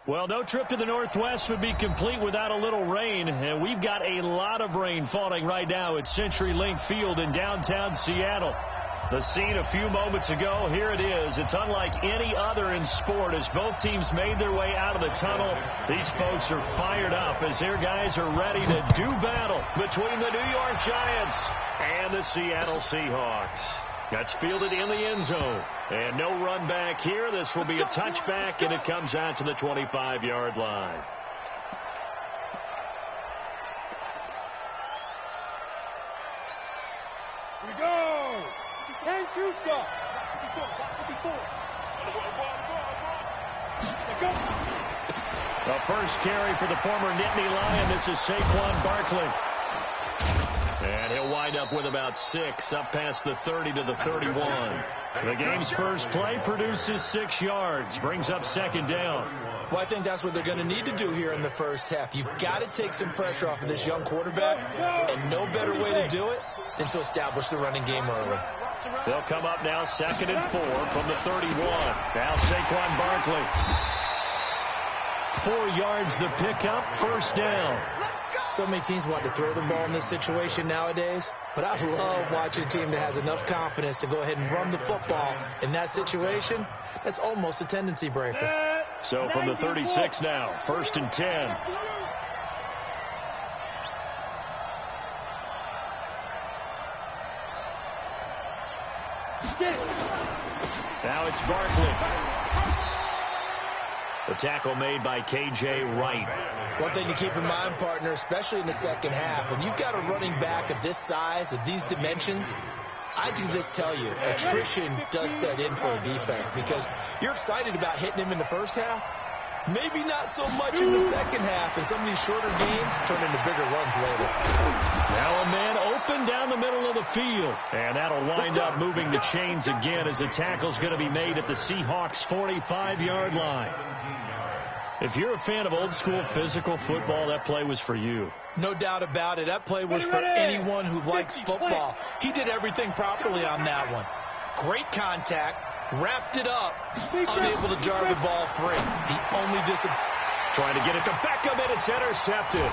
Well, no trip to the Northwest would be complete without a little rain, and we've got a lot of rain falling right now at CenturyLink Field in downtown Seattle. The scene a few moments ago, here it is. It's unlike any other in sport as both teams made their way out of the tunnel. These folks are fired up as their guys are ready to do battle between the New York Giants and the Seattle Seahawks. That's fielded in the end zone. And no run back here. This will be a touchback, and it comes out to the 25-yard line. Here we go. Can't you stop? The first carry for the former Nittany Lion. This is Saquon Barkley. And he'll wind up with about 6, up past the 30 to the 31. The game's first play produces 6 yards, brings up second down. Well, I think that's what they're going to need to do here in the first half. You've got to take some pressure off of this young quarterback, and no better way to do it than to establish the running game early. They'll come up now 2nd and 4 from the 31. Now Saquon Barkley. 4 yards the pickup, first down. So many teams want to throw the ball in this situation nowadays, but I love watching a team that has enough confidence to go ahead and run the football in that situation. That's almost a tendency breaker. So from the 36 now, 1st and 10. Now it's Barkley. The tackle made by K.J. Wright. One thing to keep in mind, partner, especially in the second half, when you've got a running back of this size, of these dimensions, I can just tell you, attrition does set in for a defense because you're excited about hitting him in the first half. Maybe not so much in the second half, and some of these shorter gains turn into bigger runs later. Now a man open down the middle of the field, and that'll wind up moving the chains again as the tackle's going to be made at the Seahawks' 45-yard line. If you're a fan of old-school physical football, that play was for you. No doubt about it. That play was for anyone who likes football. He did everything properly on that one. Great contact, wrapped it up, unable to jar the ball free. The only trying to get it to Beckham, and it's intercepted.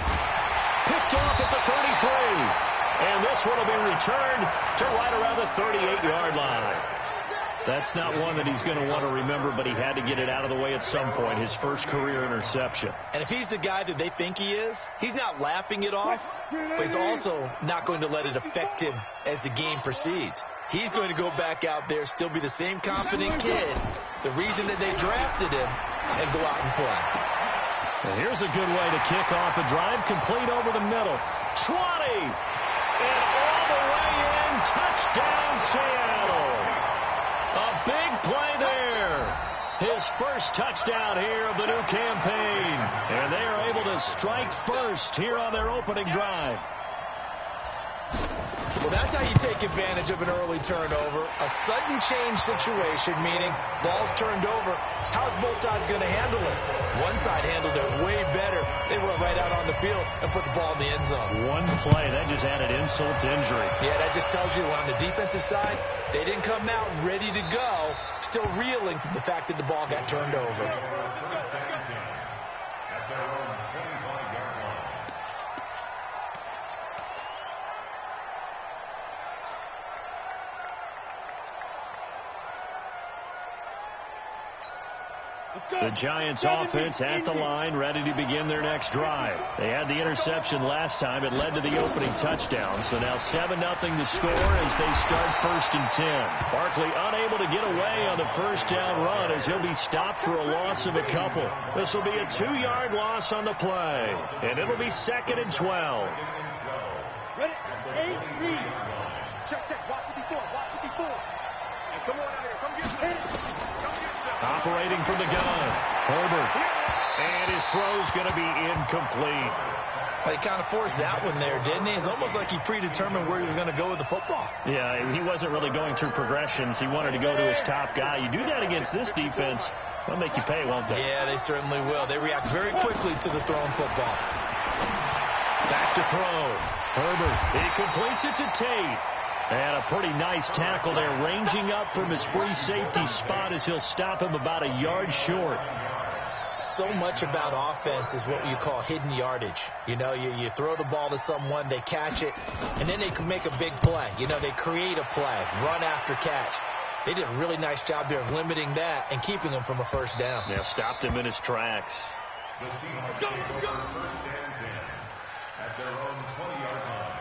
Picked off at the 33. And this one will be returned to right around the 38-yard line. That's not one that he's going to want to remember, but he had to get it out of the way at some point, his first career interception. And if he's the guy that they think he is, he's not laughing it off, but he's also not going to let it affect him as the game proceeds. He's going to go back out there, still be the same confident kid, the reason that they drafted him, and go out and play. And here's a good way to kick off a drive, complete over the middle. 20! And all the way in, touchdown Seattle! A big play there. His first touchdown here of the new campaign. And they are able to strike first here on their opening drive. Well, that's how you take advantage of an early turnover. A sudden change situation, meaning ball's turned over. How's both sides going to handle it? One side handled it way better. They run right out on the field and put the ball in the end zone. One play, that just added insult to injury. Yeah, that just tells you on the defensive side, they didn't come out ready to go, still reeling from the fact that the ball got turned over. The Giants offense at the line, ready to begin their next drive. They had the interception last time. It led to the opening touchdown. So now 7-0 the score as they start 1st and 10. Barkley unable to get away on the first down run as he'll be stopped for a loss of a couple. This will be a 2-yard loss on the play. And it'll be 2nd and 12. Ready? 8, read. Check. Watch 54. And come on out here. Come get some. Operating from the gun, Herbert. And his throw's going to be incomplete. Well, he kind of forced that one there, didn't he? It's almost like he predetermined where he was going to go with the football. Yeah, he wasn't really going through progressions. He wanted to go to his top guy. You do that against this defense, they'll make you pay, won't they? Yeah, they certainly will. They react very quickly to the thrown football. Back to throw. Herbert, he completes it to Tate. And a pretty nice tackle there, ranging up from his free safety spot as he'll stop him about a yard short. So much about offense is what you call hidden yardage. You know, you throw the ball to someone, they catch it, and then they can make a big play. You know, they create a play, run after catch. They did a really nice job there of limiting that and keeping him from a first down. Yeah, stopped him in his tracks. The Seahawks take over first and 10 at their own 20-yard line.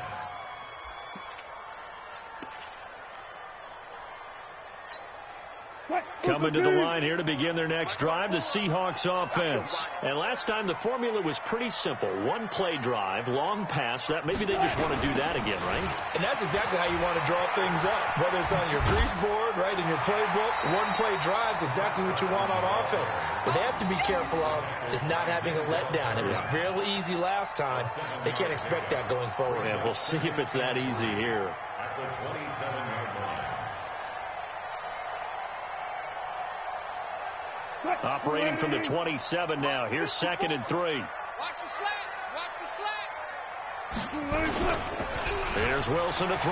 Coming to the line here to begin their next drive, the Seahawks offense. And last time the formula was pretty simple. One play drive, long pass. That maybe they just want to do that again, right? And that's exactly how you want to draw things up. Whether it's on your grease board, right, in your playbook, one play drive's exactly what you want on offense. What they have to be careful of is not having a letdown. It was fairly easy last time. They can't expect that going forward. Yeah, we'll see if it's that easy here. At the 27-yard line. Operating from the 27 now. Here's 2nd and 3. Watch the slats. Watch the slats. Here's Wilson to throw.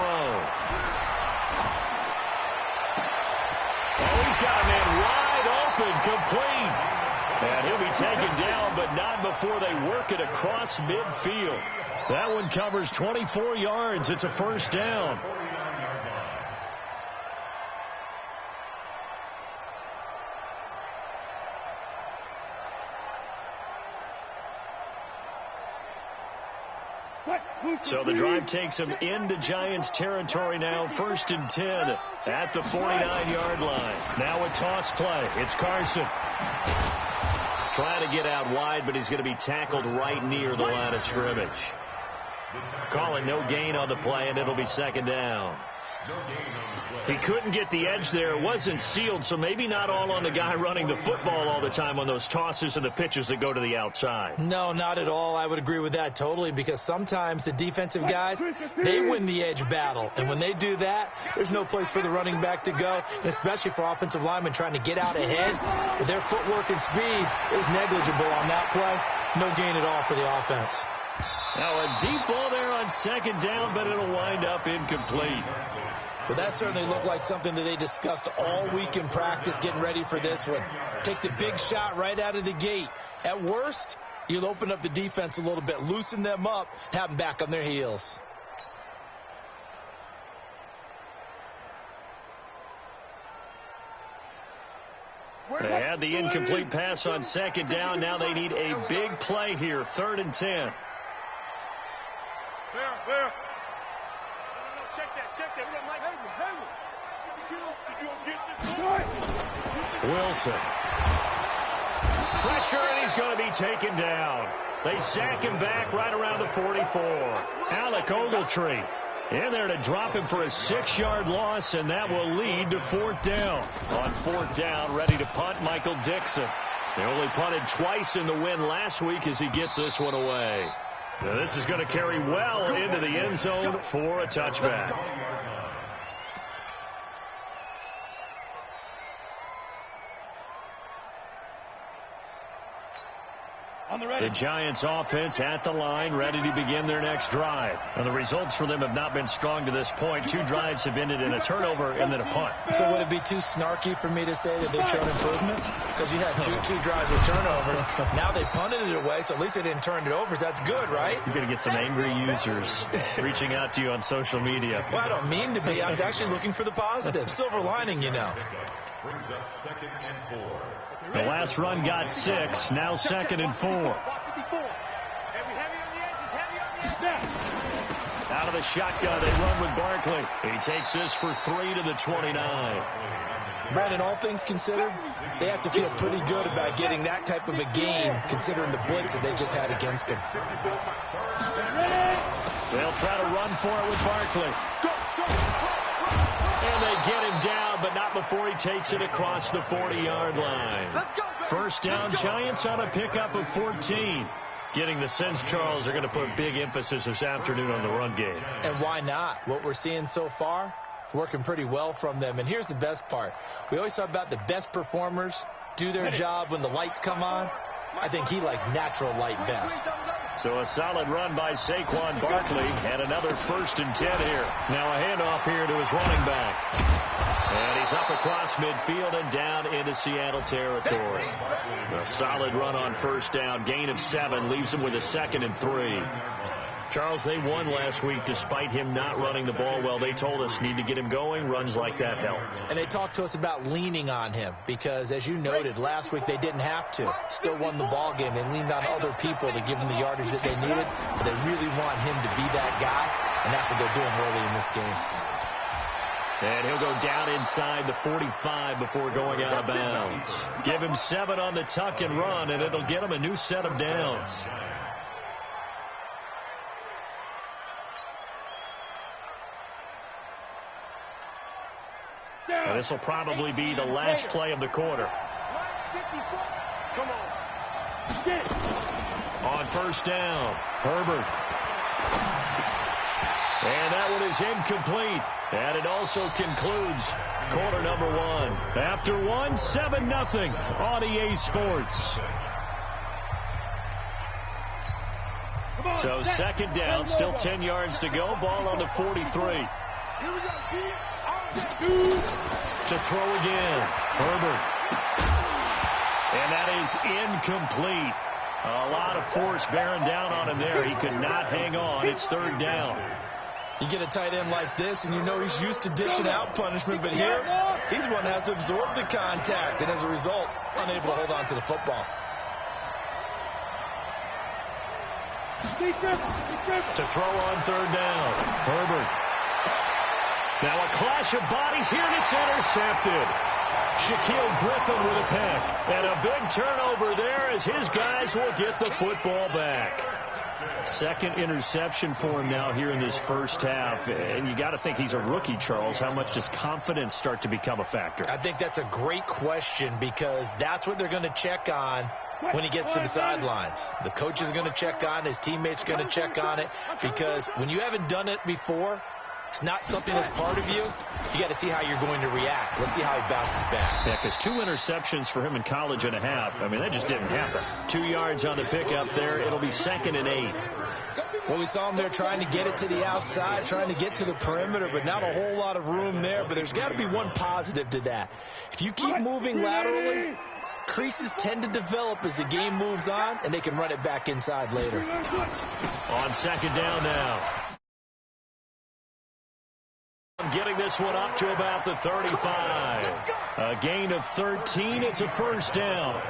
Oh, he's got a man wide open, complete. And he'll be taken down, but not before they work it across midfield. That one covers 24 yards. It's a first down. So the drive takes them into Giants territory now. 1st and 10 at the 49-yard line. Now a toss play. It's Carson. Trying to get out wide, but he's going to be tackled right near the line of scrimmage. Calling no gain on the play, and it'll be 2nd down. He couldn't get the edge there. It wasn't sealed, so maybe not all on the guy running the football all the time on those tosses and the pitches that go to the outside. No, not at all. I would agree with that totally, because sometimes the defensive guys, they win the edge battle. And when they do that, there's no place for the running back to go, especially for offensive linemen trying to get out ahead. But their footwork and speed is negligible on that play. No gain at all for the offense. Now a deep ball there on 2nd down, but it'll wind up incomplete. But that certainly looked like something that they discussed all week in practice getting ready for this one. Take the big shot right out of the gate. At worst, you'll open up the defense a little bit, loosen them up, have them back on their heels. They had the incomplete pass on 2nd down. Now they need a big play here. 3rd and 10. Where? Check that. We got Mike Wilson. Pressure, and he's going to be taken down. They sack him back right around the 44. Alec Ogletree in there to drop him for a 6-yard loss, and that will lead to 4th down. On 4th down, ready to punt, Michael Dixon. They only punted twice in the win last week as he gets this one away. Now this is going to carry well into the end zone for a touchback. The Giants offense at the line, ready to begin their next drive. And the results for them have not been strong to this point. 2 drives have ended in a turnover and then a punt. So would it be too snarky for me to say that they've shown improvement? Because you had two drives with turnovers. Now they punted it away, so at least they didn't turn it over. So that's good, right? You're going to get some angry users reaching out to you on social media. Well, I don't mean to be. I was actually looking for the positive. Silver lining, you know. Brings up 2nd and 4. The last run got 6. Now 2nd and 4. Out of the shotgun, they run with Barkley. He takes this for 3 to the 29. Brandon, all things considered, they have to feel pretty good about getting that type of a gain, considering the blitz that they just had against them. They'll try to run for it with Barkley. And they get him down, but not before he takes it across the 40-yard line. 1st down, Giants on a pickup of 14. Getting the sense, Charles, are going to put big emphasis this afternoon on the run game. And why not? What we're seeing so far, it's working pretty well from them. And here's the best part. We always talk about the best performers do their job when the lights come on. I think he likes natural light best. So a solid run by Saquon Barkley, and another 1st and 10 here. Now a handoff here to his running back. And he's up across midfield and down into Seattle territory. The A solid run on first down. Gain of 7 leaves him with a 2nd and 3. Charles, they won last week despite him not running the ball well. They told us need to get him going. Runs like that help. And they talked to us about leaning on him because, as you noted, last week they didn't have to. Still won the ball game. They leaned on other people to give them the yardage that they needed, but they really want him to be that guy, and that's what they're doing early in this game. And he'll go down inside the 45 before going out of bounds. Give him 7 on the tuck and run, and it'll get him a new set of downs. And this will probably be the last play of the quarter. Come on. On first down, Herbert. And that one is incomplete. And it also concludes quarter number 1. After 1, 7-0 on EA Sports. So second down, still 10 yards to go. Ball on the 43. Here we go, D. To throw again, Herbert. And that is incomplete. A lot of force bearing down on him there. He could not hang on. It's third down. You get a tight end like this, and you know he's used to dishing out punishment, but here, he's the one that has to absorb the contact, and as a result, unable to hold on to the football. To throw on third down, Herbert. Now a clash of bodies here, and it's intercepted. Shaquille Griffin with a pick. And a big turnover there as his guys will get the football back. Second interception for him now here in this first half. And you got to think he's a rookie, Charles. How much does confidence start to become a factor? I think that's a great question because that's what they're going to check on when he gets to the sidelines. The coach is going to check on, his teammates are going to check on it, because when you haven't done it before, it's not something that's part of you. You got to see how you're going to react. Let's see how he bounces back. Yeah, because 2 interceptions for him in college and a half. I mean, that just didn't happen. 2 yards on the pickup there. It'll be 2nd and 8. Well, we saw him there trying to get it to the outside, trying to get to the perimeter, but not a whole lot of room there. But there's got to be one positive to that. If you keep moving laterally, creases tend to develop as the game moves on, and they can run it back inside later. On second down now. Getting this one up to about the 35. A gain of 13. It's a first down.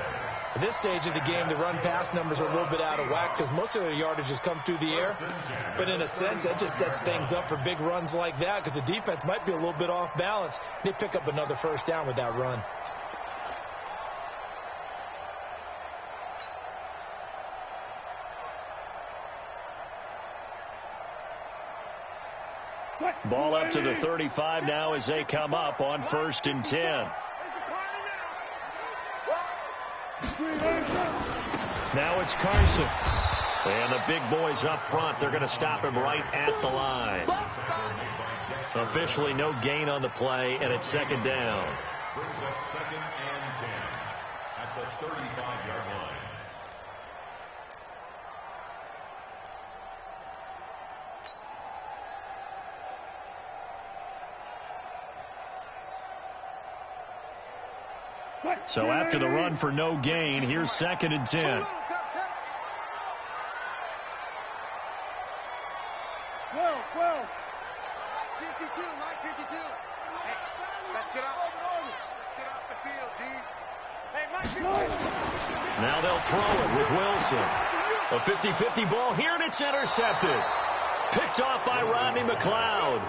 At this stage of the game, the run-pass numbers are a little bit out of whack because most of their yardage has come through the air. But in a sense, that just sets things up for big runs like that because the defense might be a little bit off balance. They pick up another first down with that run. Ball up to the 35 now as they come up on 1st and 10. Now it's Carson. And the big boys up front, they're going to stop him right at the line. Officially no gain on the play, and it's second down. Brings up 2nd and 10 at the 35-yard line. So after the run for no gain, here's 2nd and 10. Well. 52, Mike, 52. Hey, let's get off the field, D. Hey, Mike, now they'll throw it with Wilson. A 50-50 ball here, and it's intercepted. Picked off by Rodney McLeod.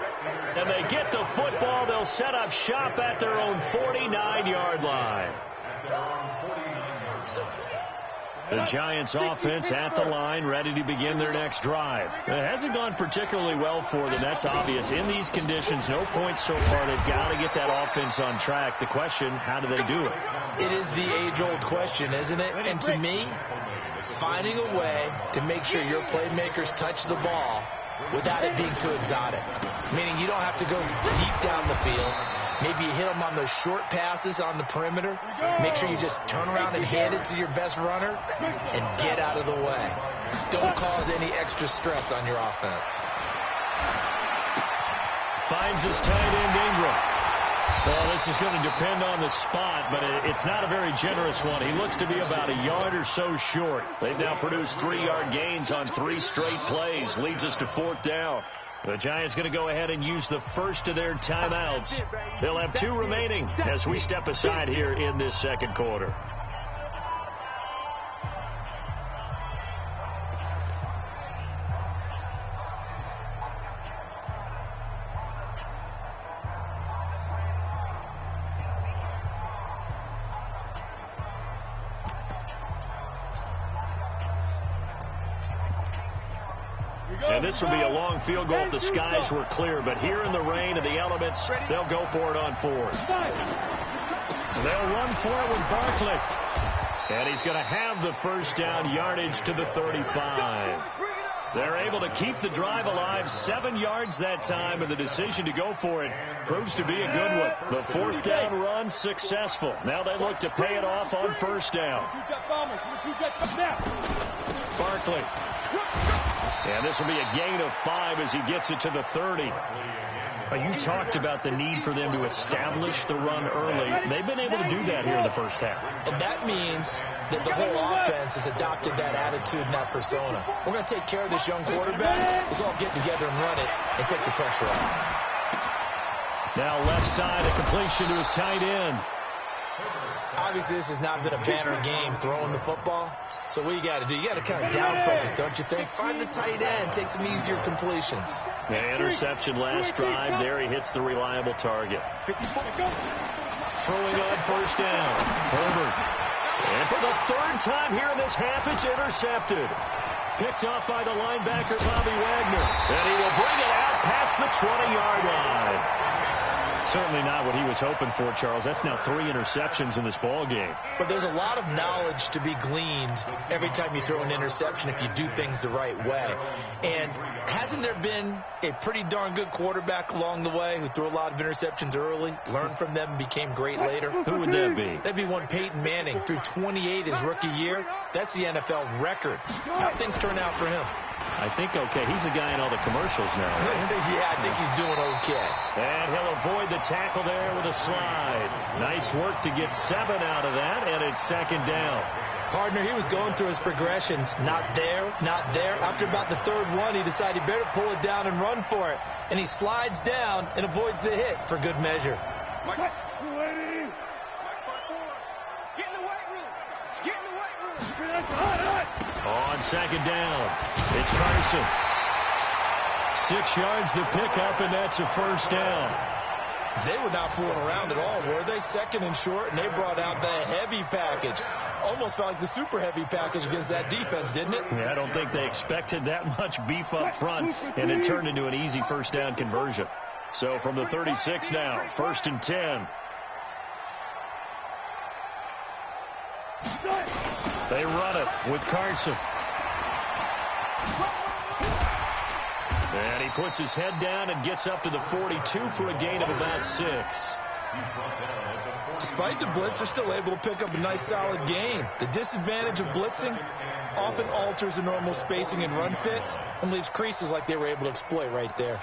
And they get the football. They'll set up shop at their own 49-yard line. The Giants offense at the line, ready to begin their next drive. It hasn't gone particularly well for them. That's obvious. In these conditions, no points so far. They've got to get that offense on track. The question, how do they do it? It is the age-old question, isn't it? And to me, finding a way to make sure your playmakers touch the ball without it being too exotic. Meaning you don't have to go deep down the field. Maybe you hit them on those short passes on the perimeter. Make sure you just turn around and hand it to your best runner and get out of the way. Don't cause any extra stress on your offense. Finds his tight end Ingram. Well, this is going to depend on the spot, but it's not a very generous one. He looks to be about a yard or so short. They've now produced 3-yard gains on 3 straight plays. Leads us to 4th down. The Giants going to go ahead and use the first of their timeouts. They'll have 2 remaining as we step aside here in this second quarter. And this will be a long field goal if the skies were clear. But here in the rain and the elements, they'll go for it on 4th. They'll run for it with Barkley. And he's going to have the first down, yardage to the 35. They're able to keep the drive alive, 7 yards that time, and the decision to go for it proves to be a good one. The 4th down run successful. Now they look to pay it off on 1st down. Barkley. And this will be a gain of 5 as he gets it to the 30. You talked about the need for them to establish the run early. They've been able to do that here in the first half. And that means that the whole offense has adopted that attitude and that persona. We're going to take care of this young quarterback. Let's all get together and run it and take the pressure off. Now left side, a completion to his tight end. Obviously, this has not been a banner game throwing the football. So what you got to do, you got to kind of down focus, don't you think? Find the tight end, take some easier completions. Yeah, interception last drive. There he hits the reliable target. Throwing on 1st down. Herbert. And for the 3rd time here in this half, it's intercepted. Picked off by the linebacker, Bobby Wagner. And he will bring it out past the 20-yard line. Certainly not what he was hoping for, Charles. That's now 3 interceptions in this ball game. But there's a lot of knowledge to be gleaned every time you throw an interception if you do things the right way. And hasn't there been a pretty darn good quarterback along the way who threw a lot of interceptions early, learned from them, and became great later? Who would that be? That'd be one Peyton Manning. Threw 28 his rookie year. That's the NFL record. How things turn out for him? I think okay. He's a guy in all the commercials now, right? Yeah, I think he's doing okay. And he'll avoid the tackle there with a slide. Nice work to get 7 out of that, and it's 2nd down. Partner, he was going through his progressions. Not there, not there. After about the 3rd one, he decided he better pull it down and run for it. And he slides down and avoids the hit for good measure. Get in the weight room. Get in the weight room. On 2nd down, it's Carson. 6 yards to pick up, and that's a 1st down. They were not fooling around at all, were they? 2nd and short, and they brought out the heavy package. Almost felt like the super heavy package against that defense, didn't it? Yeah, I don't think they expected that much beef up front, and it turned into an easy 1st down conversion. So from the 36 now, 1st and 10. They run it with Carson. And he puts his head down and gets up to the 42 for a gain of about 6. Despite the blitz, they're still able to pick up a nice solid gain. The disadvantage of blitzing often alters the normal spacing and run fits and leaves creases like they were able to exploit right there.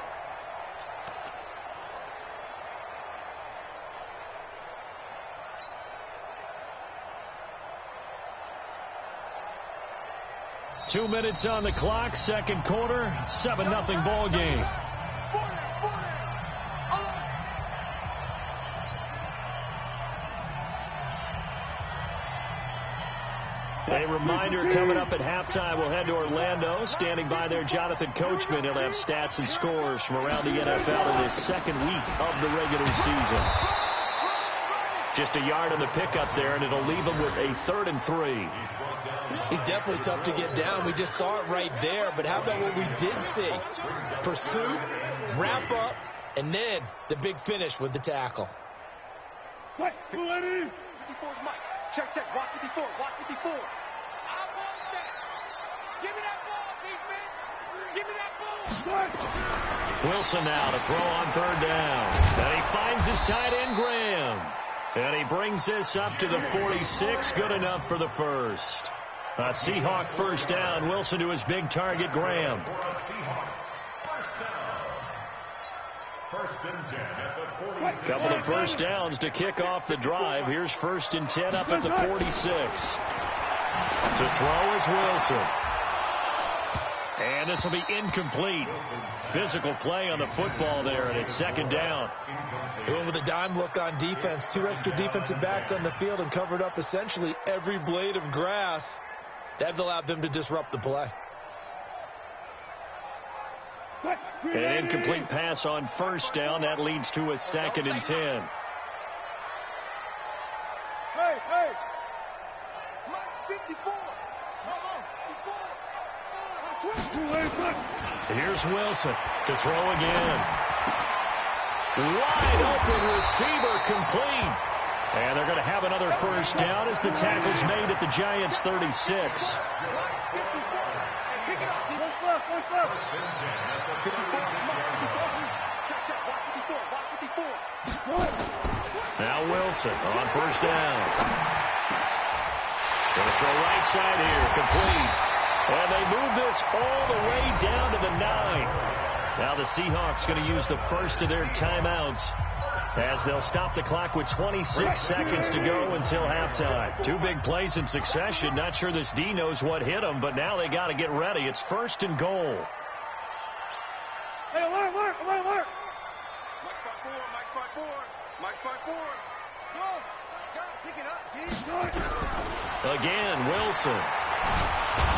Two minutes on the clock, second quarter, 7-0 ball game. A reminder coming up at halftime, we'll head to Orlando. Standing by there, Jonathan Coachman. He'll have stats and scores from around the NFL in his 2nd week of the regular season. Just a yard on the pickup there, and it'll leave him with a 3rd and 3. He's definitely tough to get down. We just saw it right there. But how about what we did see? Pursuit, wrap up, and then the big finish with the tackle. Check, check. Watch 54. Watch 54. I want that. Give me that ball, defense. Give me that ball. Wilson now to throw on 3rd down. And he finds his tight end, Graham. And he brings this up to the 46. Good enough for the 1st. A Seahawk 1st down. Wilson to his big target, Graham. First and 10 at the 46. Couple of first downs to kick off the drive. Here's first and 10 up at the 46. To throw is Wilson. And this will be incomplete. Physical play on the football there, and it's second down. They went with a dime look on defense. 2 extra defensive backs on the field and covered up essentially every blade of grass. That allowed them to disrupt the play. An incomplete pass on first down. That leads to a second and 10. Hey, hey. 54. Here's Wilson to throw again. Wide open receiver complete. And they're going to have another first down as the tackle's made at the Giants' 36. Now Wilson on first down. Going to throw right side here, complete. And they move this all the way down to the 9. Now the Seahawks going to use the first of their timeouts as they'll stop the clock with 26 seconds to go until halftime. 2 big plays in succession. Not sure this D knows what hit them, but now they got to get ready. It's first and goal. Hey, alert. Mike 5-4. Mike 5-4. Go. Pick it up, D. Again, Wilson.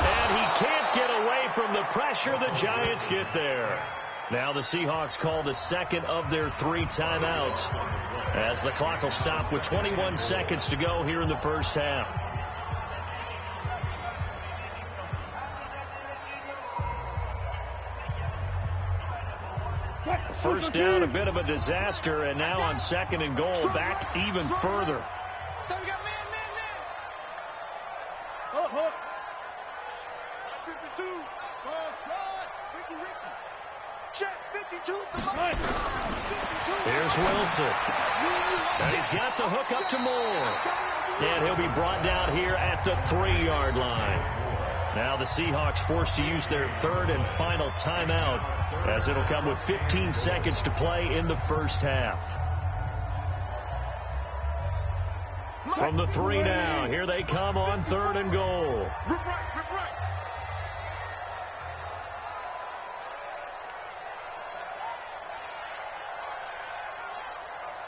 And he can't get away from the pressure. The Giants get there. Now the Seahawks call the second of their 3 timeouts as the clock will stop with 21 seconds to go here in the first half. First down, a bit of a disaster, and now on second and goal, back even further. So we got man. Hook. 52. Ball shot. Ricky. Check 52. Here's Wilson. And he's got the hook up to Moore. And he'll be brought down here at the 3-yard line. Now the Seahawks forced to use their third and final timeout as it'll come with 15 seconds to play in the first half. From the 3 now, here they come on third and goal. Rip right.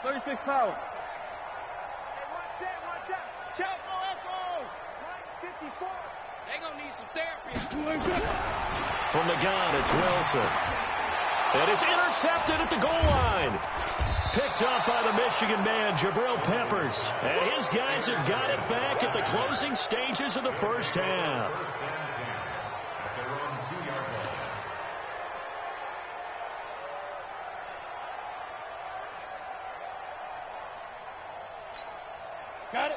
36 power. Hey, watch out. Chalco Echo. 54. They gonna need some therapy. From the gun, it's Wilson. And it's intercepted at the goal line. Picked off by the Michigan man, Jabril Peppers. And his guys have got it back at the closing stages of the first half. At their own 2-yard line.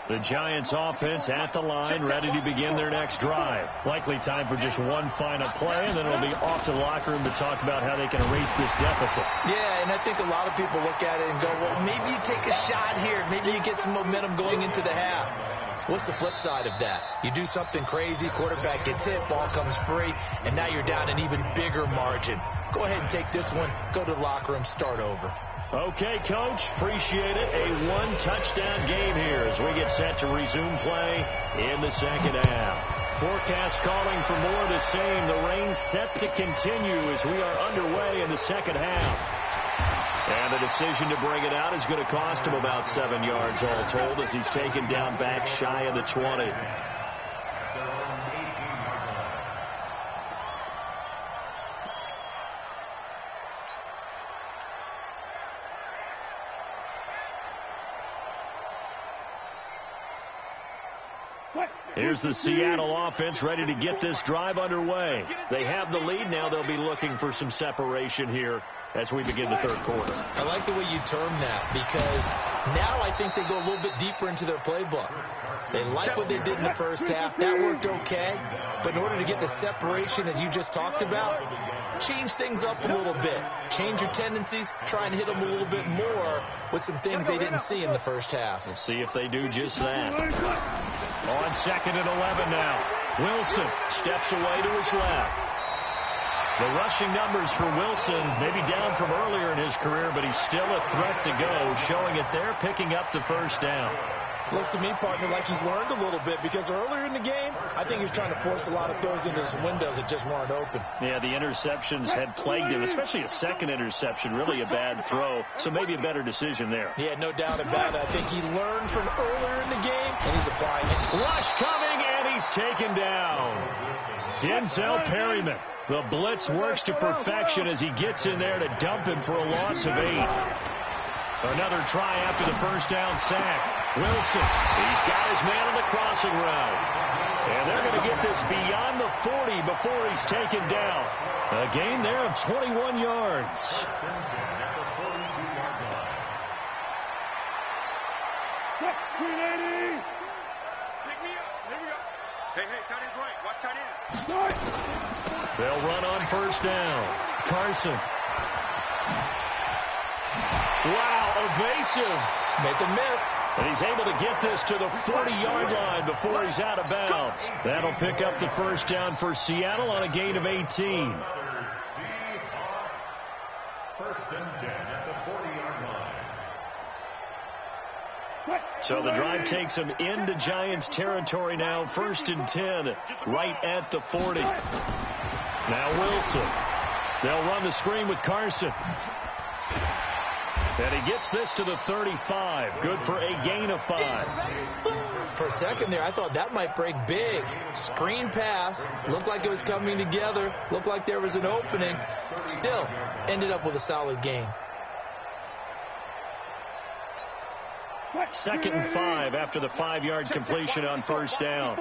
The Giants offense at the line, ready to begin their next drive. Likely time for just one final play, and then it'll be off to the locker room to talk about how they can erase this deficit. Yeah, and I think a lot of people look at it and go, well, maybe you take a shot here. Maybe you get some momentum going into the half. What's the flip side of that? You do something crazy, quarterback gets hit, ball comes free, and now you're down an even bigger margin. Go ahead and take this one, go to the locker room, start over. Okay, Coach, appreciate it. A 1-touchdown game here as we get set to resume play in the second half. Forecast calling for more of the same. The rain set to continue as we are underway in the second half. And the decision to bring it out is going to cost him about 7 yards all told as he's taken down back shy of the 20. Here's the Seattle offense ready to get this drive underway. They have the lead. Now they'll be looking for some separation here as we begin the third quarter. I like the way you term that because now I think they go a little bit deeper into their playbook. They like what they did in the first half. That worked okay. But in order to get the separation that you just talked about, change things up a little bit. Change your tendencies. Try and hit them a little bit more with some things they didn't see in the first half. We'll see if they do just that. On second and 11 now. Wilson steps away to his left. The rushing numbers for Wilson, maybe down from earlier in his career, but he's still a threat to go, showing it there, picking up the first down. Looks to me, partner, like he's learned a little bit, because earlier in the game, I think he was trying to force a lot of throws into his windows that just weren't open. Yeah, the interceptions had plagued him, especially a second interception, really a bad throw, so maybe a better decision there. Yeah, no doubt about it. I think he learned from earlier in the game, and he's applying it. Rush coming, and he's taken down. Denzel Perryman. The blitz works to perfection as he gets in there to dump him for a loss of 8. Another try after the first down sack. Wilson, he's got his man on the crossing route. And they're going to get this beyond the 40 before he's taken down. A gain there of 21 yards. Hey, tight end's right. Watch tight end. They'll run on first down. Carson. Wow, evasive. Make a miss. And he's able to get this to the 40-yard line before he's out of bounds. That'll pick up the first down for Seattle on a gain of 18. First and 10 at the 40-yard line. So the drive takes him into Giants territory now. First and 10, right at the 40. Now Wilson. They'll run the screen with Carson. And he gets this to the 35. Good for a gain of 5. For a second there, I thought that might break big. Screen pass. Looked like it was coming together. Looked like there was an opening. Still, ended up with a solid gain. Second and 5 after the 5-yard completion on first down.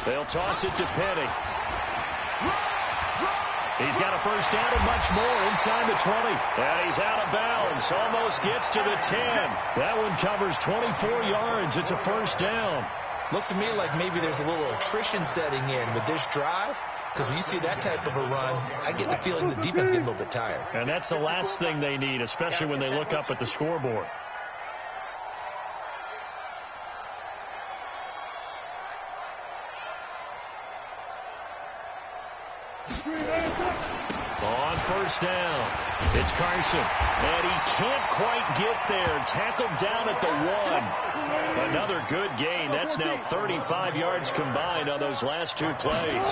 They'll toss it to Penny. He's got a first down and much more inside the 20. And he's out of bounds. Almost gets to the 10. That one covers 24 yards. It's a first down. Looks to me like maybe there's a little attrition setting in with this drive. Because when you see that type of a run, I get the feeling the defense gets a little bit tired. And that's the last thing they need, especially when they look up at the scoreboard. On first down, it's Carson, and he can't quite get there. Tackled down at the 1. Another good gain. That's now 35 yards combined on those last 2 plays.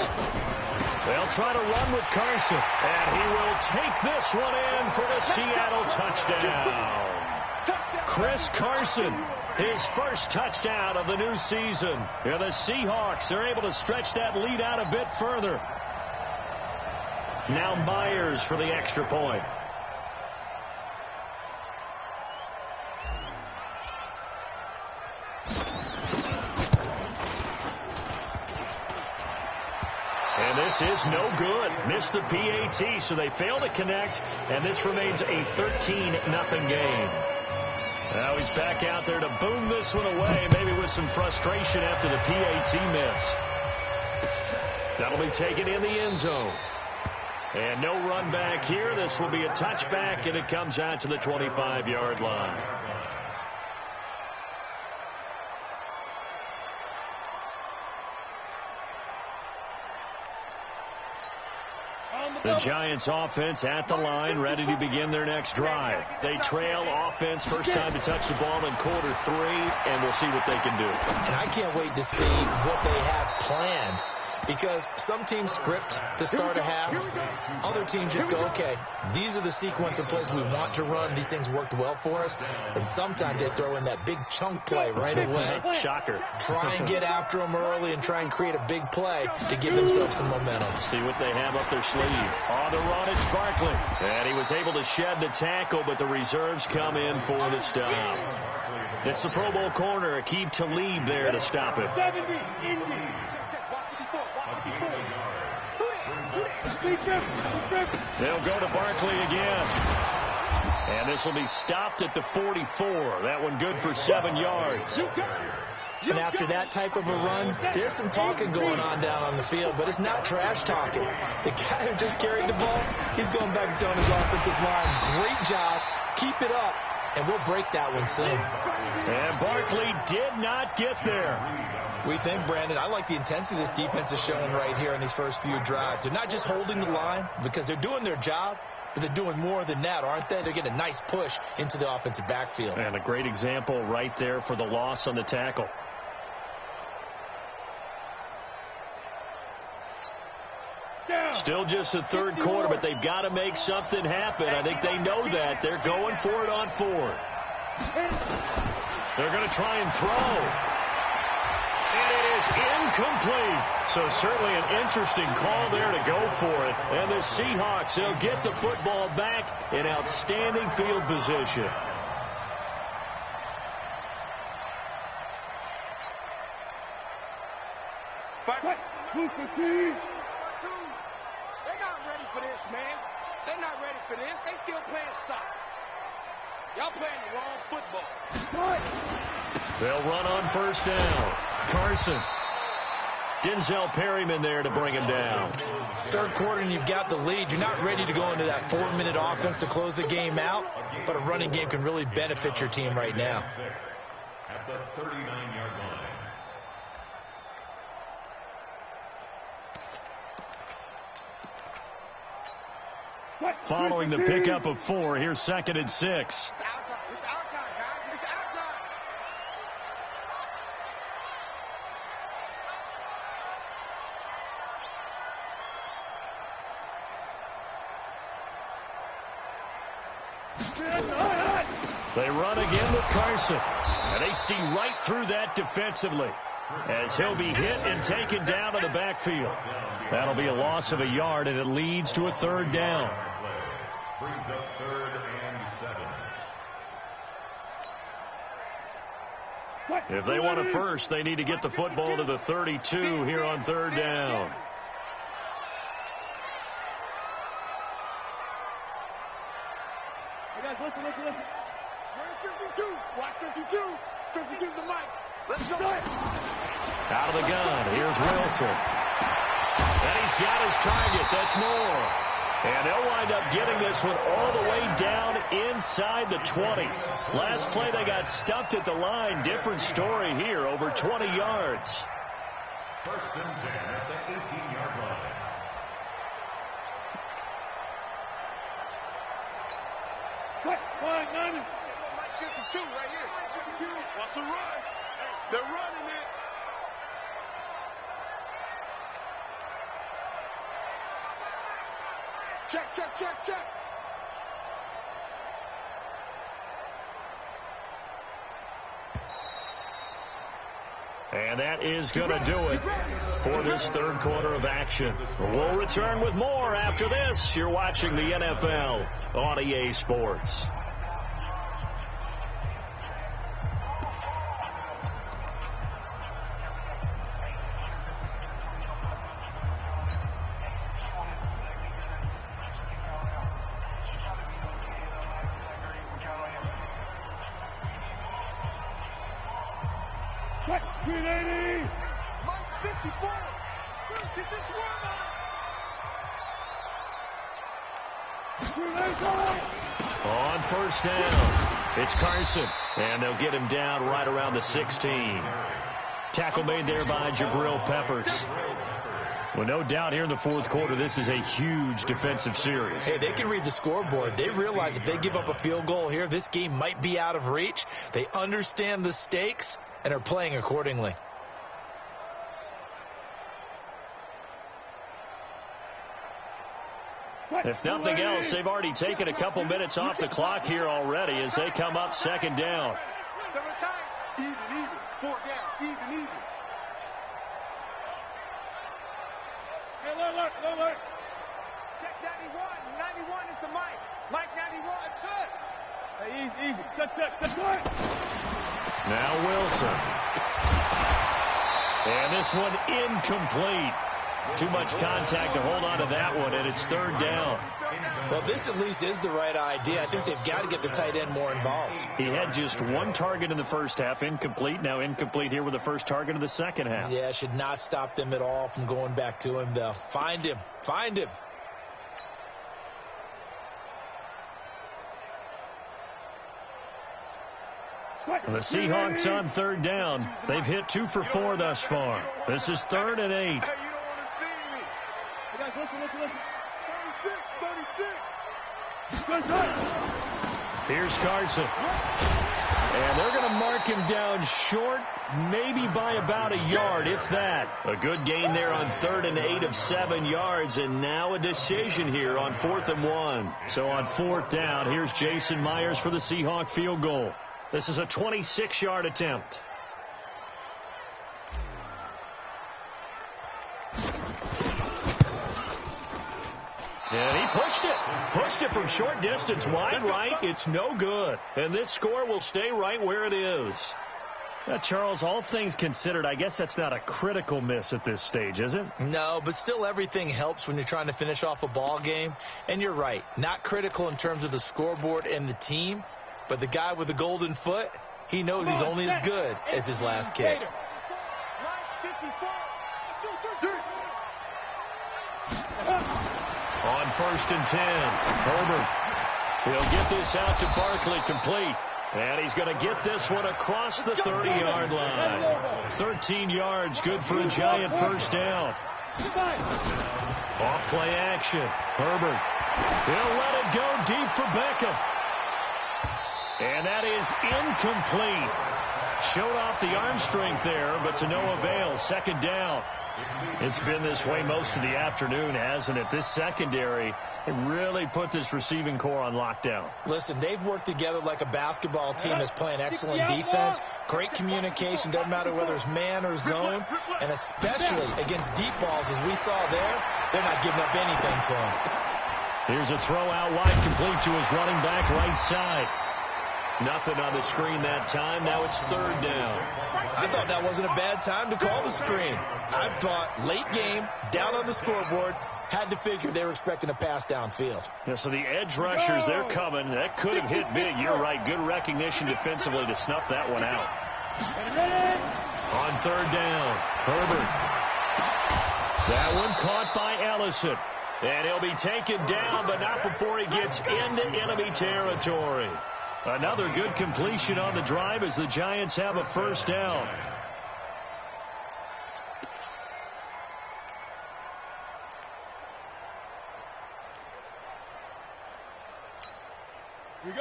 They'll try to run with Carson, and he will take this one in for the Seattle touchdown. Chris Carson, his first touchdown of the new season. And the Seahawks are able to stretch that lead out a bit further. Now Myers for the extra point. And this is no good. Missed the PAT, so they fail to connect, and this remains a 13-0 game. Now he's back out there to boom this one away, maybe with some frustration after the PAT miss. That'll be taken in the end zone. And no run back here. This will be a touchback, and it comes out to the 25-yard line. The Giants offense at the line, ready to begin their next drive. They trail offense, first time to touch the ball in quarter 3, and we'll see what they can do. And I can't wait to see what they have planned. Because some teams script to start a half. Other teams just go, okay, these are the sequence of plays we want to run. These things worked well for us. And sometimes they throw in that big chunk play right away. Shocker. Try and get after them early and try and create a big play to give themselves some momentum. See what they have up their sleeve. On the run, it's Barkley. And he was able to shed the tackle, but the reserves come in for the stop. It's the Pro Bowl corner, Aqib Talib there to stop it. They'll go to Barkley again. And this will be stopped at the 44. That one good for 7 yards. And after that type of a run, there's some talking going on down on the field, but it's not trash talking. The guy who just carried the ball, he's going back and telling his offensive line, great job, keep it up, and we'll break that one soon. And Barkley did not get there. We think, Brandon, I like the intensity this defense is showing right here in these first few drives. They're not just holding the line because they're doing their job, but they're doing more than that, aren't they? They're getting a nice push into the offensive backfield. And a great example right there for the loss on the tackle. Still just the third quarter, but they've got to make something happen. I think they know that. They're going for it on fourth. They're going to try and throw. And it is incomplete. So certainly an interesting call there to go for it. And the Seahawks, they'll get the football back in outstanding field position. They're not ready for this, man. They're not ready for this. They still playing soccer. Y'all playing the wrong football. They'll run on first down. Carson. Denzel Perryman there to bring him down. Third quarter and you've got the lead. You're not ready to go into that 4-minute offense to close the game out, but a running game can really benefit your team right now. At the 39-yard line. Following the pickup of 4, here's 2nd and 6. It's our time. It's our time, guys. It's our time. They run again with Carson. And they see right through that defensively as he'll be hit and taken down to the backfield. That'll be a loss of a yard, and it leads to a third down. Brings up 3rd and 7. If they want a first, they need to get the football to the 32 here on third down. Hey guys, listen. We're in 52. Watch 52. 52's the mic. Let's go. Out of the gun, here's Wilson. And he's got his target. That's Moore. And they'll wind up getting this one all the way down inside the 20. Last play, they got stumped at the line. Different story here, over 20 yards. 1st and 10 at the 18-yard line. Mike 52 right here. What's the run? They're running it. Check. And that is going to do it for this third quarter of action. We'll return with more after this. You're watching the NFL on EA Sports. Mike 54. Get your swarm on. On first down, it's Carson. And they'll get him down right around the 16. Tackle made there by Jabril Peppers. Well, no doubt here in the fourth quarter, this is a huge defensive series. Hey, they can read the scoreboard. They realize if they give up a field goal here, this game might be out of reach. They understand the stakes and are playing accordingly. If nothing else, they've already taken a couple minutes off the clock here already as they come up second down. Even. 4 down. Even. Look. Check 91. 91 is the mic. Mike 91. That's it. Hey, easy. Cut. Now Wilson. And this one incomplete. Too much contact to hold on to that one, and it's third down. Well, this at least is the right idea. I think they've got to get the tight end more involved. He had just one target in the first half, incomplete. Now incomplete here with the first target of the second half. Yeah, should not stop them at all from going back to him, though. Find him. Find him. The Seahawks on third down. They've hit 2 for 4 thus far. This is 3rd and 8. Hey, you don't want to see me. Hey, guys, listen. 36. Here's Carson. And they're going to mark him down short, maybe by about a yard, if that. A good gain there on 3rd and 8 of 7 yards, and now a decision here on 4th and 1. So on 4th down, here's Jason Myers for the Seahawk field goal. This is a 26-yard attempt. And he pushed it from short distance, wide right. It's no good. And this score will stay right where it is. Now, Charles, all things considered, I guess that's not a critical miss at this stage, is it? No, but still everything helps when you're trying to finish off a ball game. And you're right, not critical in terms of the scoreboard and the team, but the guy with the golden foot, he knows he's only as good as his last kick. On 1st and 10, Herbert. He'll get this out to Barkley, complete. And he's going to get this one across the 30-yard line. 13 yards, good for a Giant first down. Off play action. Herbert. He'll let it go deep for Beckham. And that is incomplete. Showed off the arm strength there, but to no avail. 2nd down. It's been this way most of the afternoon, hasn't it? This secondary really put this receiving core on lockdown. Listen, they've worked together like a basketball team that's playing excellent defense. Great communication, doesn't matter whether it's man or zone. And especially against deep balls, as we saw there, they're not giving up anything to him. Here's a throw out wide, complete to his running back right side. Nothing on the screen that time. Now it's 3rd down. I thought that wasn't a bad time to call the screen. I thought late game, down on the scoreboard, had to figure they were expecting a pass downfield. Yeah, so the edge rushers, they're coming. That could have hit big. You're right. Good recognition defensively to snuff that one out. On 3rd down, Herbert. That one caught by Ellison. And he'll be taken down, but not before he gets into enemy territory. Another good completion on the drive as the Giants have a first down.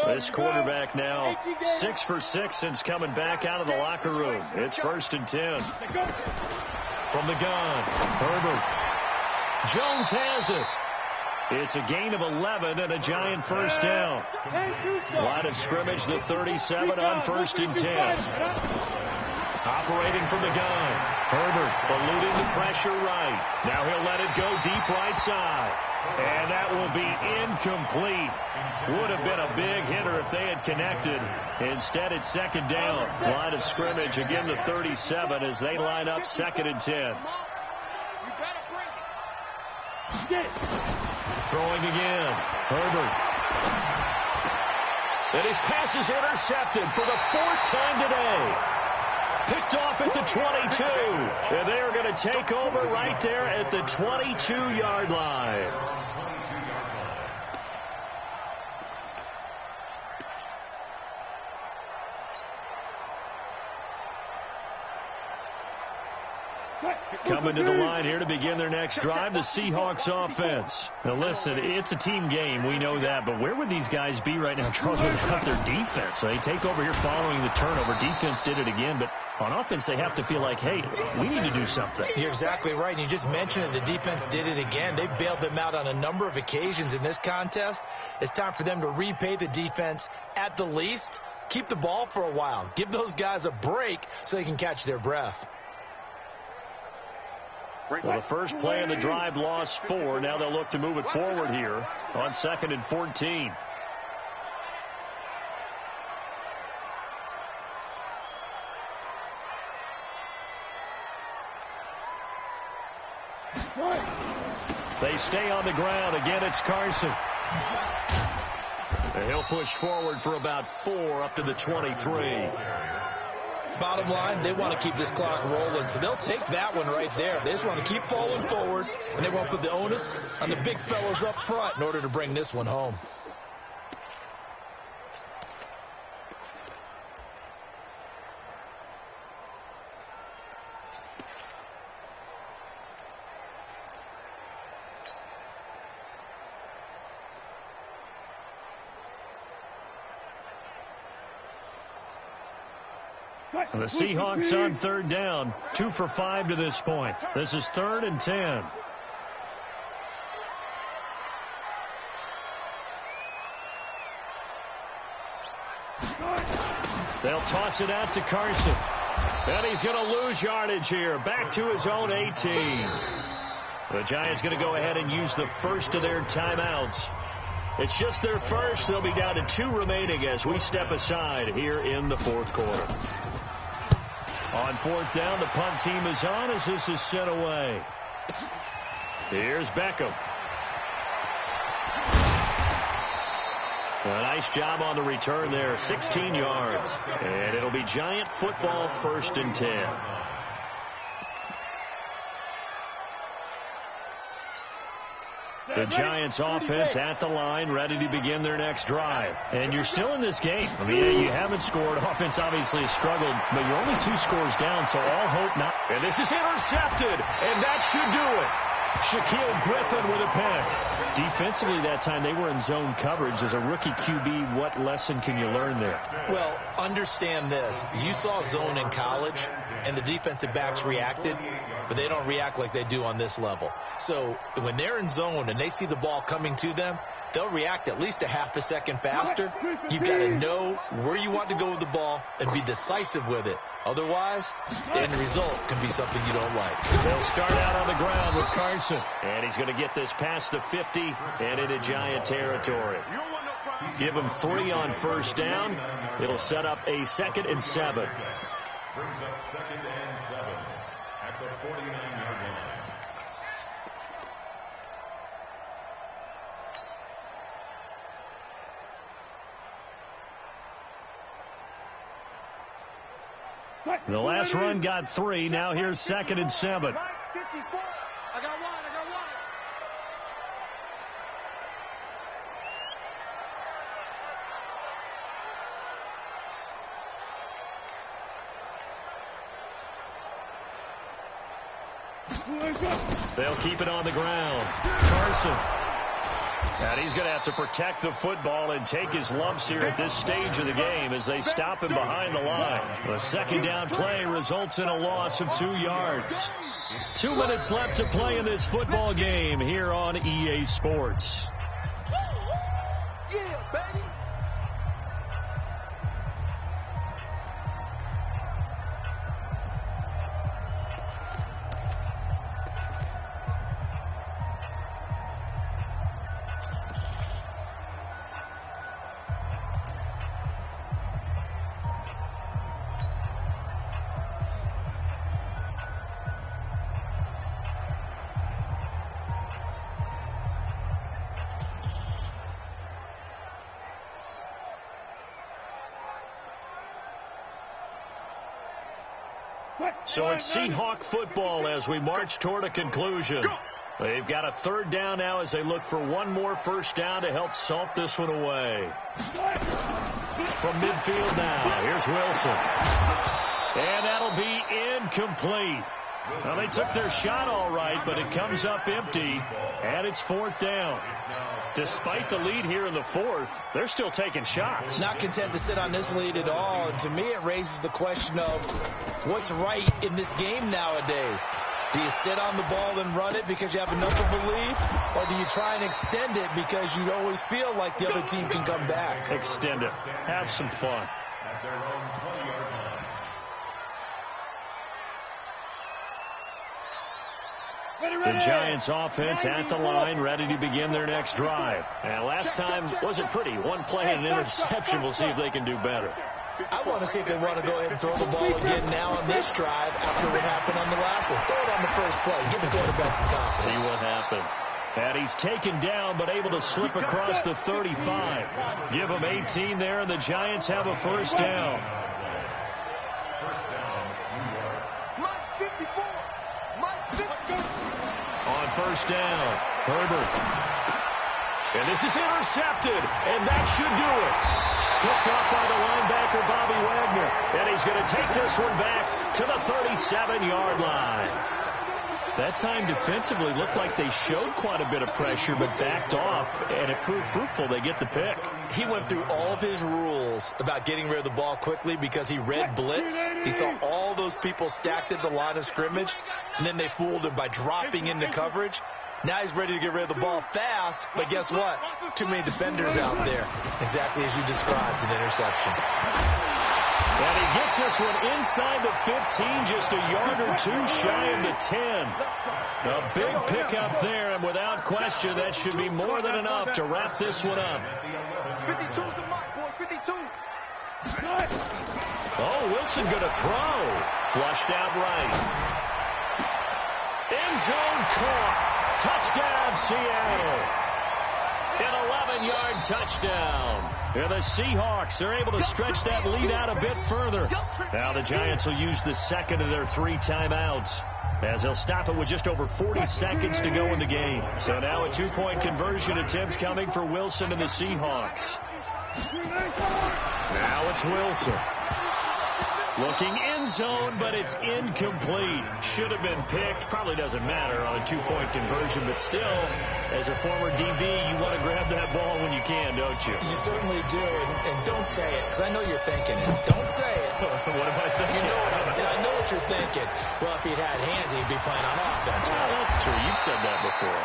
This quarterback now 6 for 6 since coming back out of the locker room. It's 1st and 10. From the gun, Herbert. Jones has it. It's a gain of 11 and a Giant first down. Line of scrimmage, the 37 on 1st and 10. Operating from the gun. Herbert eluding the pressure right. Now he'll let it go deep right side. And that will be incomplete. Would have been a big hitter if they had connected. Instead, it's 2nd down. Line of scrimmage, again the 37 as they line up 2nd and 10. Throwing again. Herbert. And his pass is intercepted for the 4th time today. Picked off at the 22. And they are going to take over right there at the 22-yard line. Coming to the line here to begin their next drive, the Seahawks offense. Now listen, it's a team game, we know that, but where would these guys be right now, Charles, without their defense? So they take over here following the turnover. Defense did it again, but on offense they have to feel like, hey, we need to do something. You're exactly right, and you just mentioned it, the defense did it again. They bailed them out on a number of occasions in this contest. It's time for them to repay the defense at the least. Keep the ball for a while. Give those guys a break so they can catch their breath. Well, the first play in the drive lost 4. Now they'll look to move it forward here on 2nd and 14. stay on the ground. Again, it's Carson. And he'll push forward for about 4 up to the 23. Bottom line, they want to keep this clock rolling, so they'll take that one right there. They just want to keep falling forward, and they want to put the onus on the big fellas up front in order to bring this one home. The Seahawks on 3rd down, 2 for 5 to this point. This is 3rd and 10. They'll toss it out to Carson. And he's going to lose yardage here. Back to his own 18. The Giants going to go ahead and use the first of their timeouts. It's just their first. They'll be down to 2 remaining as we step aside here in the 4th quarter. On 4th down, the punt team is on as this is sent away. Here's Beckham. A nice job on the return there, 16 yards. And it'll be Giant football, 1st and 10. The Giants offense at the line, ready to begin their next drive. And you're still in this game. I mean, you haven't scored. Offense obviously has struggled, but you're only 2 scores down, so all hope not. And this is intercepted, and that should do it. Shaquille Griffin with a pick. Defensively that time, they were in zone coverage. As a rookie QB, what lesson can you learn there? Well, understand this. You saw zone in college, and the defensive backs reacted, but they don't react like they do on this level. So when they're in zone and they see the ball coming to them, they'll react at least a half a second faster. You've got to know where you want to go with the ball and be decisive with it. Otherwise, the end result can be something you don't like. They'll start out on the ground with Carson. And he's going to get this past the 50 and into Giant territory. Give him 3 on 1st down. It'll set up a 2nd and 7. Brings up 2nd and 7 at the 49-yard line. The last run got 3. Now here's 2nd and 7. 54. I got one. They'll keep it on the ground. Carson. And he's going to have to protect the football and take his lumps here at this stage of the game as they stop him behind the line. The 2nd down play results in a loss of 2 yards. 2 minutes left to play in this football game here on EA Sports. Yeah, baby. So it's Seahawk football as we march toward a conclusion. They've got a 3rd down now as they look for one more 1st down to help salt this one away. From midfield now, here's Wilson. And that'll be incomplete. Well, they took their shot all right, but it comes up empty, and it's 4th down. Despite the lead here in the 4th, they're still taking shots. Not content to sit on this lead at all, and to me it raises the question of what's right in this game nowadays. Do you sit on the ball and run it because you have enough of a lead, or do you try and extend it because you always feel like the other team can come back? Extend it. Have some fun. At their own 20-yard line. The Giants offense at the line, ready to begin their next drive. And last time wasn't pretty. One play and an interception. We'll see if they can do better. I want to see if they want to go ahead and throw the ball again now on this drive after what happened on the last one. Throw it on the first play. Give the quarterback some confidence. See what happens. And he's taken down, but able to slip across the 35. Give him 18 there, and the Giants have a first down. First down, New York. Mike 54. Mike 54. On first down, Herbert. And this is intercepted, and that should do it. Picked off by the linebacker, Bobby Wagner. And he's going to take this one back to the 37-yard line. That time defensively looked like they showed quite a bit of pressure, but backed off, and it proved fruitful. They get the pick. He went through all of his rules about getting rid of the ball quickly because he read blitz. He saw all those people stacked at the line of scrimmage, and then they fooled him by dropping into coverage. Now he's ready to get rid of the ball fast, but guess what? Too many defenders out there. Exactly as you described, an interception. And he gets this one inside the 15, just a yard or two shy of the 10. A big pickup there, and without question, that should be more than enough to wrap this one up. 52's the mark, boy. 52. Oh, Wilson going to throw. Flushed out right. End zone caught. Touchdown, Seattle. An 11-yard touchdown. And the Seahawks are able to stretch that lead out a bit further. Now the Giants will use the second of their 3 timeouts, as they'll stop it with just over 40 seconds to go in the game. So now a 2-point conversion attempt coming for Wilson and the Seahawks. Now it's Wilson. Looking end zone, but it's incomplete. Should have been picked. Probably doesn't matter on a 2-point conversion, but still, as a former DB, you want to grab that ball when you can, don't you? You certainly do, and don't say it, because I know you're thinking it. Don't say it. What am I thinking? I know what you're thinking. Well, if he'd had hands, he'd be playing on offense. Well, that's true. You've said that before.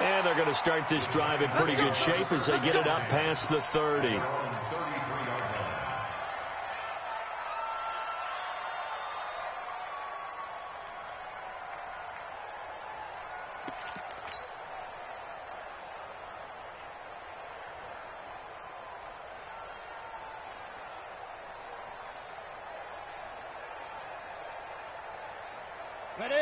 And they're going to start this drive in pretty good shape as they get it up past the 30.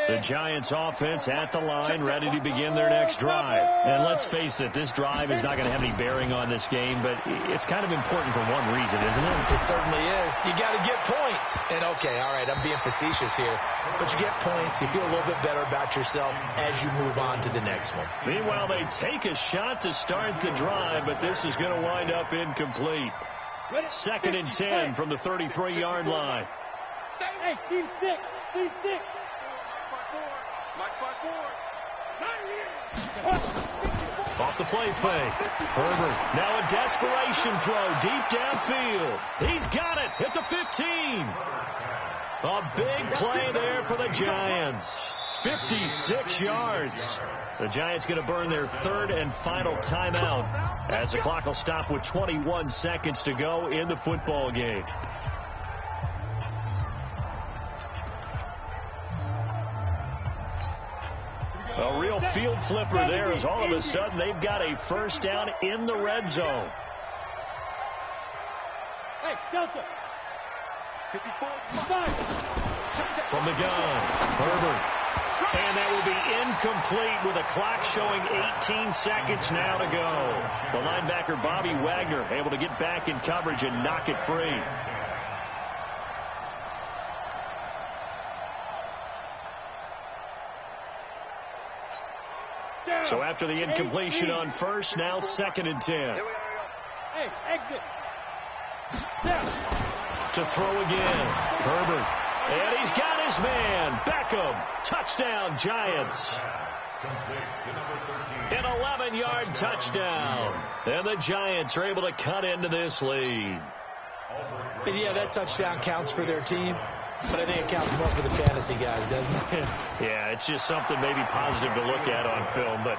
The Giants offense at the line, ready to begin their next drive. And let's face it, this drive is not going to have any bearing on this game, but it's kind of important for one reason, isn't it? It certainly is. You got to get points. And, okay, all right, I'm being facetious here, but you get points. You feel a little bit better about yourself as you move on to the next one. Meanwhile, they take a shot to start the drive, but this is going to wind up incomplete. 2nd and 10 from the 33-yard line. Hey, Steve 6. Steve 6. Mike 54. Off the play fake. Herbert, now a desperation throw deep downfield. He's got it at the 15. A big play there for the Giants. 56 yards. The Giants going to burn their 3rd and final timeout as the clock will stop with 21 seconds to go in the football game. A real field flipper there, as all of a sudden they've got a first down in the red zone. Hey, Delta. 54. From the gun, Herbert. And that will be incomplete with a clock showing 18 seconds now to go. The linebacker, Bobby Wagner, able to get back in coverage and knock it free. So after the incompletion on first, now 2nd and 10. Hey, exit. To throw again, Herbert. And he's got his man, Beckham. Touchdown, Giants. An 11-yard touchdown. And the Giants are able to cut into this lead. And yeah, that touchdown counts for their team. But I think it counts more for the fantasy guys, doesn't it? Yeah, it's just something maybe positive to look at on film, but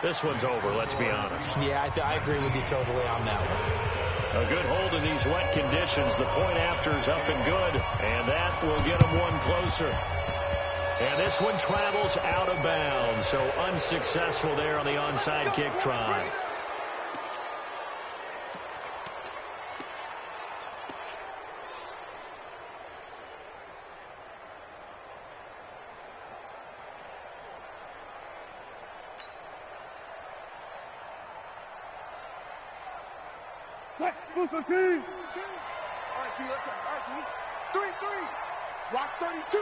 this one's over, let's be honest. Yeah, I agree with you totally on that one. A good hold in these wet conditions. The point after is up and good, and that will get them one closer. And this one travels out of bounds, so unsuccessful there on the onside kick try. All right, T, let's go. All right, T. 3-3. Watch 32.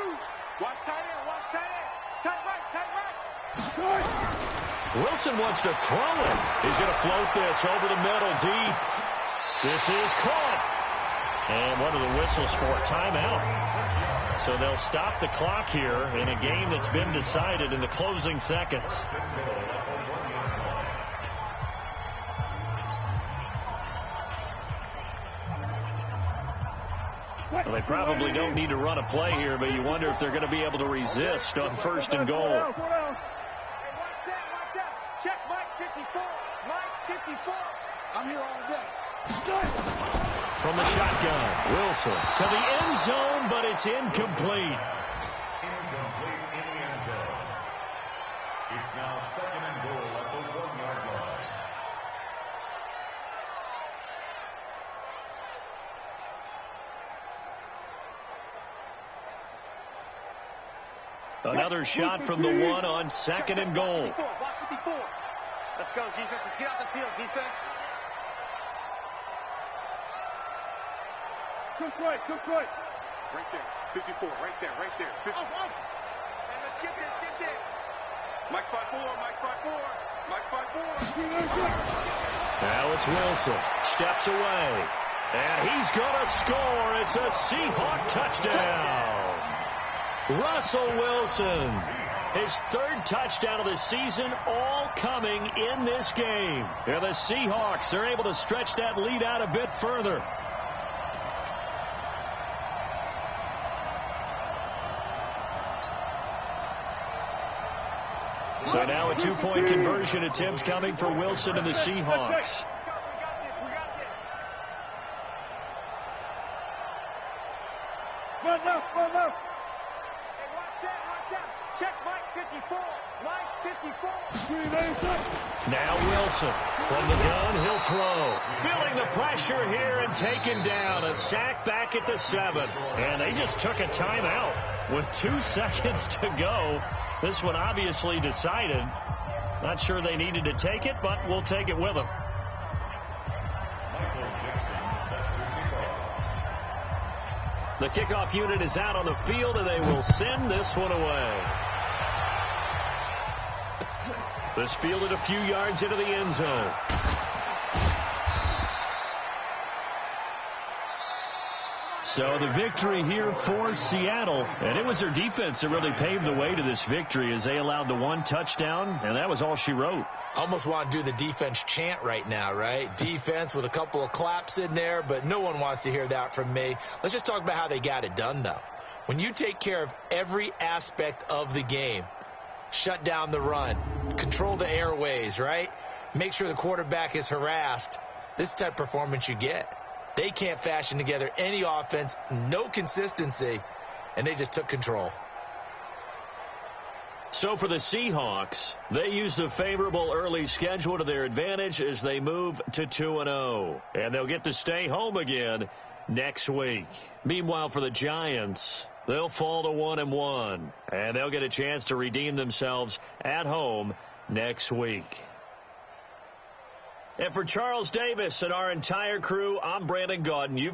Watch tight end. Watch tight end. Tight right. Wilson wants to throw it. He's going to float this over the middle deep. This is caught. And what are the whistles for? Timeout. So they'll stop the clock here in a game that's been decided in the closing seconds. Well, they probably don't need to run a play here, but you wonder if they're going to be able to resist on first and goal. Hey, watch out. Check Mike 54. Mike 54. I'm here all day. From the shotgun, Wilson to the end zone, but it's incomplete. Incomplete in the end zone. It's now second and goal at the 1-yard line. Another shot from the one on second and goal. Block 54. Let's go, defense. Let's get out the field, defense. Come quick. Right there. 54. Right there. 50. And let's get this. Mike 5-4. Now it's Wilson. Steps away. And he's going to score. It's a Seahawk touchdown. Russell Wilson, his third touchdown of the season, all coming in this game. And the Seahawks are able to stretch that lead out a bit further. So now a two-point conversion attempt coming for Wilson and the Seahawks. Run left. Check Mike 54. Now Wilson from the gun, he'll throw. Feeling the pressure here and taken down. A sack back at the 7. And they just took a timeout with 2 seconds to go. This one obviously decided. Not sure they needed to take it, but we'll take it with them. The kickoff unit is out on the field, and they will send this one away. This fielded a few yards into the end zone. So the victory here for Seattle, and it was their defense that really paved the way to this victory as they allowed the 1 touchdown, and that was all she wrote. Almost want to do the defense chant right now, right? Defense with a couple of claps in there, but no one wants to hear that from me. Let's just talk about how they got it done, though. When you take care of every aspect of the game, shut down the run, control the airways, right? Make sure the quarterback is harassed. This type of performance you get. They can't fashion together any offense, no consistency, and they just took control. So for the Seahawks, they used a favorable early schedule to their advantage as they move to 2-0. And they'll get to stay home again next week. Meanwhile, for the Giants, they'll fall to 1-1. And they'll get a chance to redeem themselves at home next week. And for Charles Davis and our entire crew, I'm Brandon Gaudin.